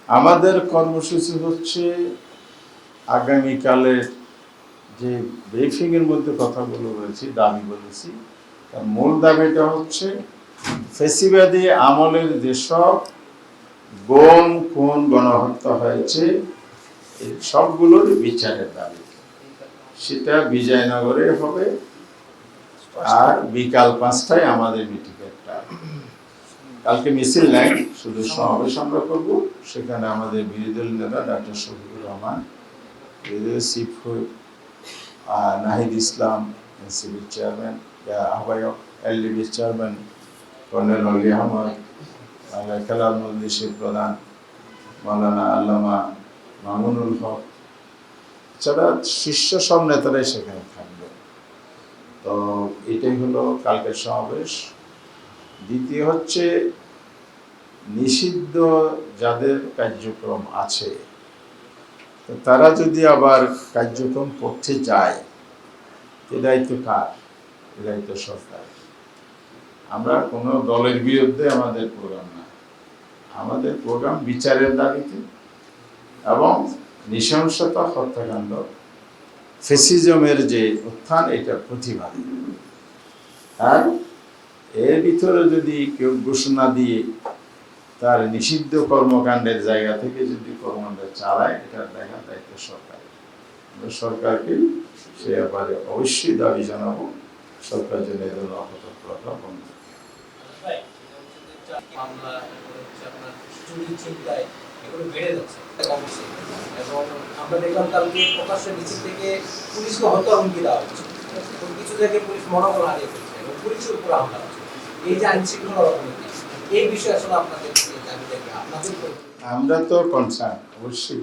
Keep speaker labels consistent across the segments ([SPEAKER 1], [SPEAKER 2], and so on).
[SPEAKER 1] আমাদের কর্মসূচি হচ্ছে আগামীকালের যে ব্রিফিংয়ের মধ্যে কথাগুলো বলেছি, দাবি বলেছি, তার মূল দাবিটা হচ্ছে ফ্যাসিবাদী আমলের যেসব গুম খুন গণহত্যা হয়েছে এই সবগুলোর বিচারের দাবি। সেটা বিজয়নগরে হবে, আর বিকাল 5টায় আমাদের মিটিংটা। কালকে মিছিল নাই, শুধু সমাবেশ আমরা করবো। সেখানে আমাদের বিরোধী দল নেতা doctor Shafiqur Rahman, chief whip Nahid Islam, এনসিপির চেয়ারম্যান আহ্বায়ক, এলডিবির চেয়ারম্যান কর্নেল অলি আহমদ, খেলার মজলিসের প্রধান মৌলানা আল্লামা মামুনুল হক, এছাড়া শীর্ষ সব নেতারাই সেখানে থাকবে। তো এটাই হলো কালকের সমাবেশ। দ্বিতীয় হচ্ছে নিষিদ্ধ যাদের কার্যক্রম আছে তারা যদি আবার কার্যক্রম করতে যায়, এ দায়িত্ব কার? এ দায়িত্ব সরকার। আমরা কোনো দলের বিরুদ্ধে আমাদের প্রোগ্রাম না, আমাদের প্রোগ্রাম বিচারের দাবিতে এবং নৃশংসতা, হত্যাকাণ্ড, ফ্যাসিজমের যে উত্থান, এটা প্রতিবাদী। আর এর ভিতরে যদি কেউ ঘোষণা দিয়ে তার নিষিদ্ধ কর্মকাণ্ডের জায়গা থেকে যদি কর্মকাণ্ড চালায়, এটার দেখার দায়িত্ব সরকার। সরকারকে সে ব্যাপারে অবশ্যই দাবি জানাবো, সরকার যেন এ ধরনের অপতৎপরতা বন্ধ করে।
[SPEAKER 2] এবং আমরা দেখলাম কালকে প্রকাশ্যে মিছিল থেকে পুলিশকে হত্যার হুমকি দেওয়া হচ্ছে, কিছু জায়গায় পুলিশ মনোবল হারিয়ে ফেলছে এবং পুলিশের উপর হামলা হচ্ছে। এই যে আইন শৃঙ্খলা অবনতি, এই বিষয়ে আসলে আপনাদের
[SPEAKER 1] আমরা তো কনসার্ন অবশ্যই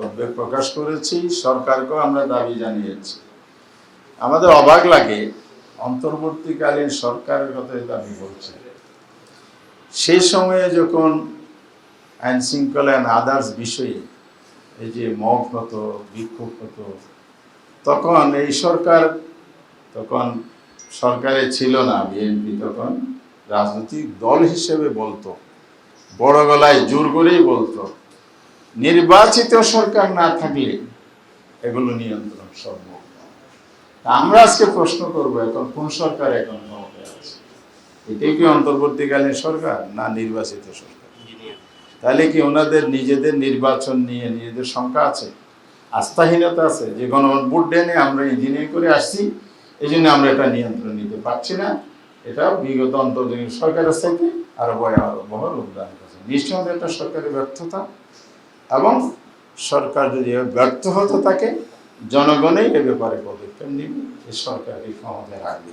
[SPEAKER 1] উদ্বেগ প্রকাশ করেছি, সরকারকেও আমরা দাবি জানিয়েছি। আমাদের অবাক লাগে অন্তর্বর্তীকালীন সরকারের কথা দাবি বলছে, সেই সময়ে যখন আইন শৃঙ্খলা অ্যান্ড আদার্স বিষয়ে এই যে মব হতো, বিক্ষোভ হতো, তখন এই সরকার, তখন সরকারে ছিল না বিএনপি, তখন রাজনৈতিক দল হিসেবে বলতো, বড় গলায় জোর করেই বলতো, নির্বাচিত সরকার না থাকলে এগুলো নিয়ন্ত্রণ সম্ভব না। আমরা আজকে প্রশ্ন করব, এখন কোন সরকার এখন ক্ষমতায় আছে? এটাই কি অন্তর্বর্তীকালীন সরকার না নির্বাচিত সরকার? তাহলে কি ওনাদের নিজেদের নির্বাচন নিয়ে নিজেদের শঙ্কা আছে, আস্থাহীনতা আছে, যে গণভোট ডেনে আমরা ইঞ্জিনিয়ারিং করে আসছি, এই জন্য আমরা এটা নিয়ন্ত্রণ নিতে পারছি না? এটা বিগত অন্তর্বর্তী সরকারের সাথে আরো ভয়াবহ রূপ দান করছে। নিশ্চয়ই একটা সরকারের ব্যর্থতা, এবং সরকার যদি ব্যর্থ হতে থাকে জনগণই এ ব্যাপারে পদক্ষেপ নিবে, এই সরকারকে ক্ষমতায় রাখবে।